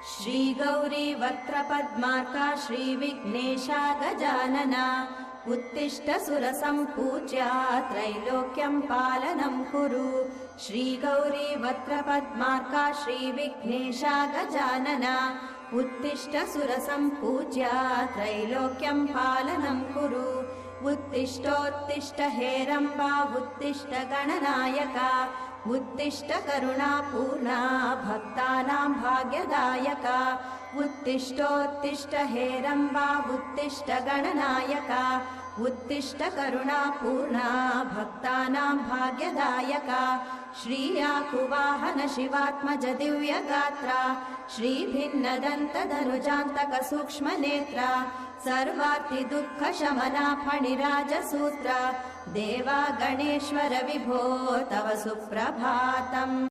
श्रीगौरी वक्त्रपद्मार्का श्रीविघ्नेशा गजानना उत्तिष्ठ सुरसम्पूज्या त्रैलोक्यं पालनं कुरु। श्रीगौरी वक्त्रपद्मार्का श्रीविघ्नेशा गजानना उत्तिष्ठ सुरसम्पूज्या त्रैलोक्यं पालनं कुरु। उत्तिष्ठोत्तिष्ठ हेरम्बा उत्तिष्ठ गणनायका उत्तिष्ठ करुणापूर्णा भक्तानां भाग्यदायका। उत्तिष्ठोत्तिष्ठ हेरम्बा उत्तिष्ठ गणनायका उत्तिष्ठ करुणापूर्णा भक्तानां भाग्यदायका। श्रीयाकुवाहन शिवात्मज दिव्यगात्रा श्रीभिन्नदन्तधनुजान्तक सूक्ष्मनेत्रा सर्वार्ति दुःखशमना फणिराजसूत्रा देवा गणेश्वर विभो तव सुप्रभातम्।